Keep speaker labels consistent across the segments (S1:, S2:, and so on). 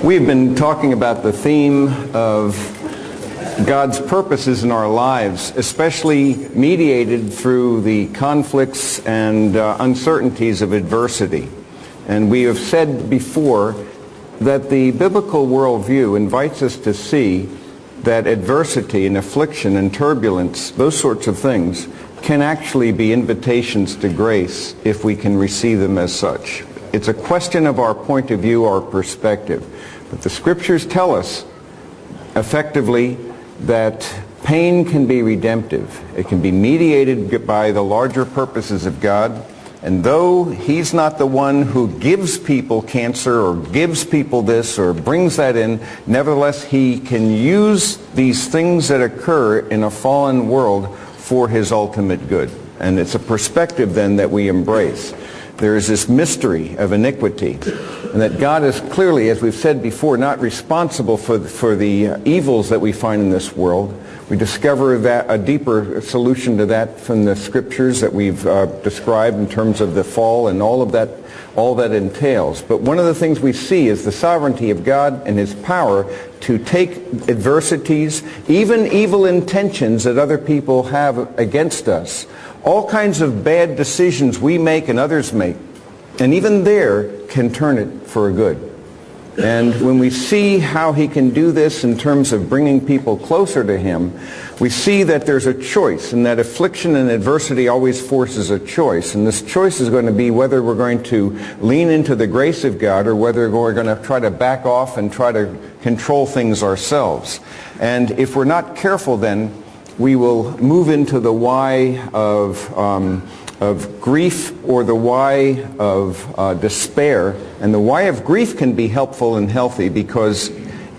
S1: We've been talking about the theme of God's purposes in our lives, especially mediated through the conflicts and uncertainties of adversity. And we have said before that the biblical worldview invites us to see that adversity and affliction and turbulence, those sorts of things, can actually be invitations to grace if we can receive them as such. It's a question of our point of view, our perspective. But the Scriptures tell us effectively that pain can be redemptive. It can be mediated by the larger purposes of God. And though He's not the one who gives people cancer or gives people this or brings that in, nevertheless He can use these things that occur in a fallen world for His ultimate good. And it's a perspective then that we embrace. There is this mystery of iniquity, and that God is clearly, as we've said before, not responsible for the evils that we find in this world. We discover that a deeper solution to that from the Scriptures that we've described in terms of the fall and all that entails. But one of the things we see is the sovereignty of God and His power to take adversities, even evil intentions that other people have against us, all kinds of bad decisions we make and others make, and even there can turn it for a good. And when we see how He can do this in terms of bringing people closer to Him, we see that there's a choice, and that affliction and adversity always forces a choice. And this choice is going to be whether we're going to lean into the grace of God or whether we're going to try to back off and try to control things ourselves. And if we're not careful, then we will move into the why of grief or the why of despair. And the why of grief can be helpful and healthy because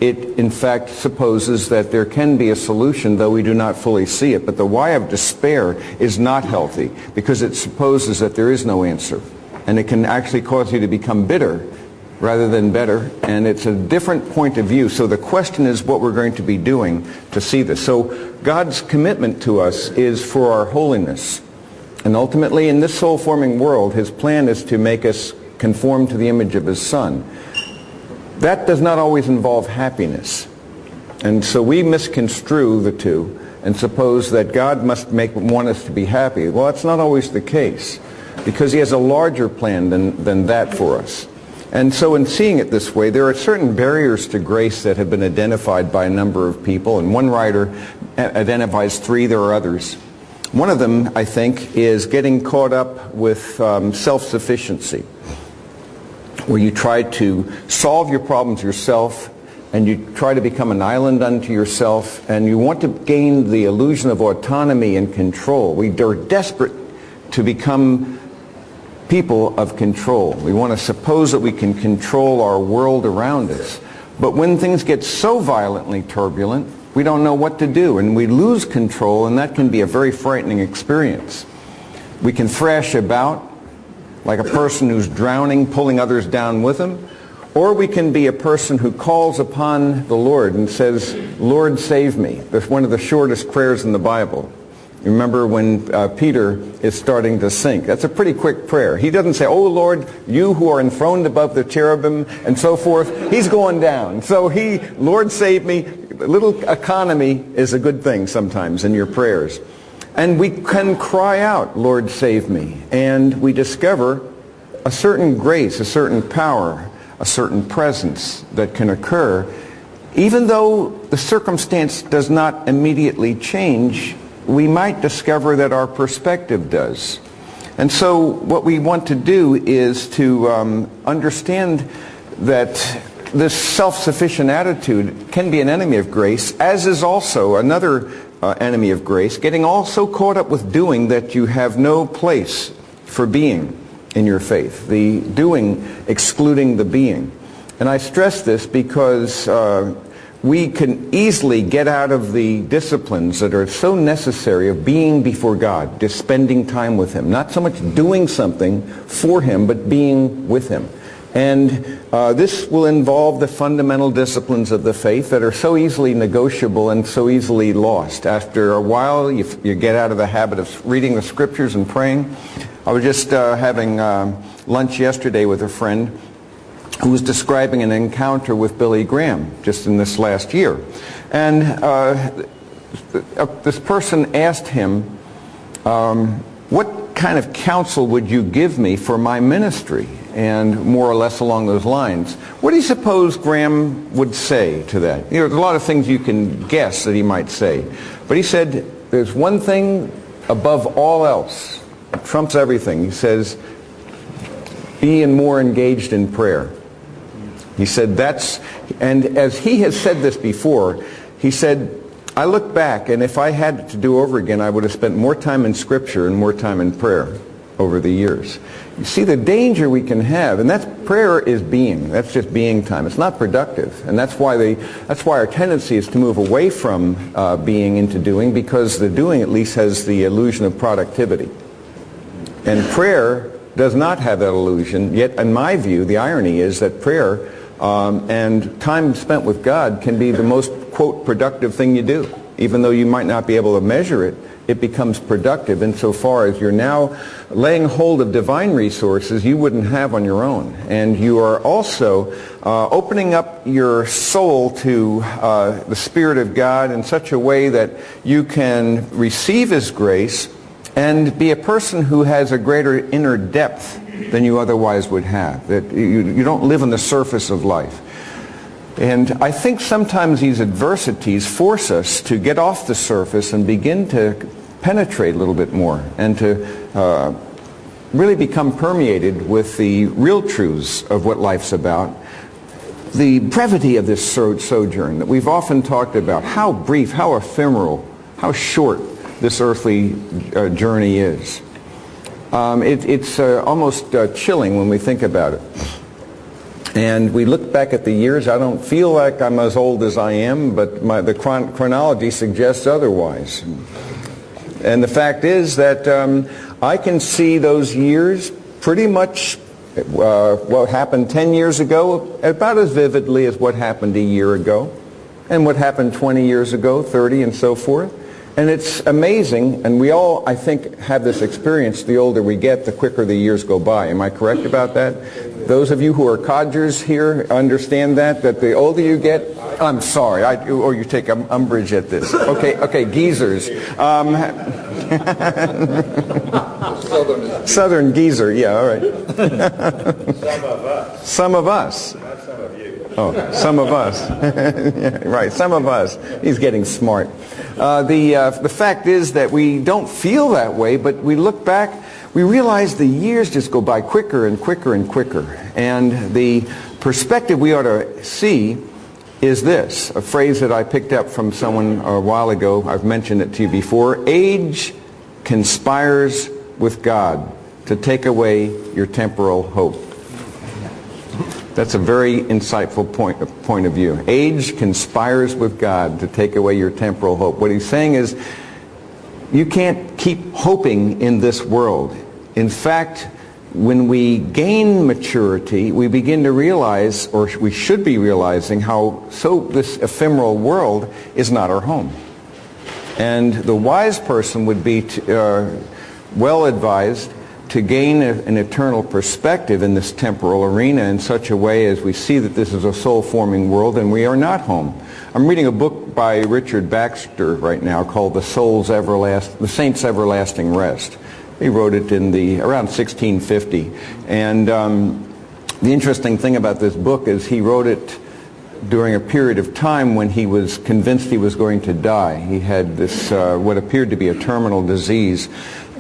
S1: it in fact supposes that there can be a solution, though we do not fully see it. But the why of despair is not healthy because it supposes that there is no answer. And it can actually cause you to become bitter rather than better, and it's a different point of view. So the question is what we're going to be doing to see this. So God's commitment to us is for our holiness. And ultimately, in this soul-forming world, His plan is to make us conform to the image of His Son. That does not always involve happiness. And so we misconstrue the two and suppose that God must want us to be happy. Well, that's not always the case, because He has a larger plan than that for us. And so in seeing it this way, there are certain barriers to grace that have been identified by a number of people, and one writer identifies three. There are others. One of them, I think, is getting caught up with self-sufficiency, where you try to solve your problems yourself, and you try to become an island unto yourself, and you want to gain the illusion of autonomy and control. We are desperate to become people of control. We want to suppose that we can control our world around us. But when things get so violently turbulent, we don't know what to do, and we lose control, and that can be a very frightening experience. We can thrash about like a person who's drowning, pulling others down with him, or we can be a person who calls upon the Lord and says, "Lord, save me." That's one of the shortest prayers in the Bible. You remember when Peter is starting to sink. That's a pretty quick prayer. He doesn't say, "Oh Lord, you who are enthroned above the cherubim," and so forth. He's going down. So "Lord, save me." A little economy is a good thing sometimes in your prayers. And we can cry out, "Lord, save me." And we discover a certain grace, a certain power, a certain presence that can occur. Even though the circumstance does not immediately change, we might discover that our perspective does. And so what we want to do is to understand that this self-sufficient attitude can be an enemy of grace, as is also another enemy of grace, getting all so caught up with doing that you have no place for being in your faith, the doing excluding the being. And I stress this because we can easily get out of the disciplines that are so necessary of being before God, just spending time with Him. Not so much doing something for Him, but being with Him. And this will involve the fundamental disciplines of the faith that are so easily negotiable and so easily lost. After a while, you get out of the habit of reading the Scriptures and praying. I was just having lunch yesterday with a friend, who was describing an encounter with Billy Graham just in this last year. And this person asked him, what kind of counsel would you give me for my ministry? And more or less along those lines. What do you suppose Graham would say to that? You know, there's a lot of things you can guess that he might say. But he said, there's one thing above all else, it trumps everything. He says, be more engaged in prayer. He said and as he has said this before, he said, I look back, and if I had it to do over again, I would have spent more time in Scripture and more time in prayer over the years. You see the danger we can have, and prayer is being. That's just being time. It's not productive, and that's why our tendency is to move away from being into doing, because the doing at least has the illusion of productivity. And prayer does not have that illusion. Yet, in my view, the irony is that prayer and time spent with God can be the most, quote, productive thing you do. Even though you might not be able to measure it, it becomes productive insofar as you're now laying hold of divine resources you wouldn't have on your own. And you are also opening up your soul to the Spirit of God in such a way that you can receive His grace and be a person who has a greater inner depth than you otherwise would have. That you don't live on the surface of life. And I think sometimes these adversities force us to get off the surface and begin to penetrate a little bit more and to really become permeated with the real truths of what life's about. The brevity of this sojourn that we've often talked about, how brief, how ephemeral, how short this earthly journey is. It's almost chilling when we think about it. And we look back at the years. I don't feel like I'm as old as I am, but the chronology suggests otherwise. And the fact is that I can see those years pretty much what happened 10 years ago about as vividly as what happened a year ago, and what happened 20 years ago, 30, and so forth. And it's amazing, and we all, I think, have this experience. The older we get, the quicker the years go by. Am I correct about that? Those of you who are codgers here understand that the older you get, I'm sorry, or you take umbrage at this. Okay, geezers. Southern geezer, yeah, all right.
S2: Some of us.
S1: Some of us.
S2: Not some of you.
S1: Oh, some of us. Yeah, right, some of us. He's getting smart. The fact is that we don't feel that way, but we look back, we realize the years just go by quicker and quicker and quicker. And the perspective we ought to see is this, a phrase that I picked up from someone a while ago. I've mentioned it to you before. Age conspires with God to take away your temporal hope. That's a very insightful point of view. Age conspires with God to take away your temporal hope. What he's saying is, you can't keep hoping in this world. In fact, when we gain maturity, we begin to realize, or we should be realizing, how this ephemeral world is not our home. And the wise person would be well advised to gain an eternal perspective in this temporal arena in such a way as we see that this is a soul-forming world and we are not home. I'm reading a book by Richard Baxter right now called The Saint's Everlasting Rest. He wrote it in around 1650. And the interesting thing about this book is he wrote it during a period of time when he was convinced he was going to die. He had this, what appeared to be a terminal disease.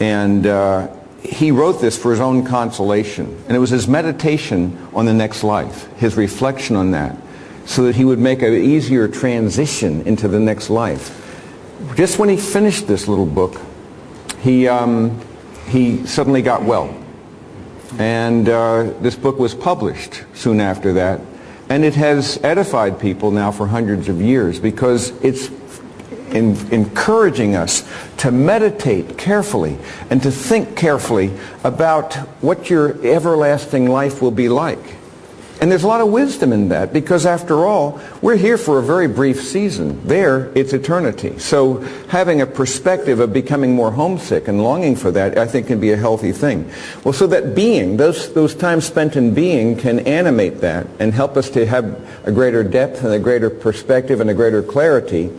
S1: And he wrote this for his own consolation. And it was his meditation on the next life, his reflection on that, so that he would make an easier transition into the next life. Just when he finished this little book, he suddenly got well. And this book was published soon after that. And it has edified people now for hundreds of years because it's encouraging us to meditate carefully and to think carefully about what your everlasting life will be like. And there's a lot of wisdom in that, because after all, we're here for a very brief season. There, it's eternity. So having a perspective of becoming more homesick and longing for that, I think, can be a healthy thing. Well, so that being, those times spent in being, can animate that and help us to have a greater depth and a greater perspective and a greater clarity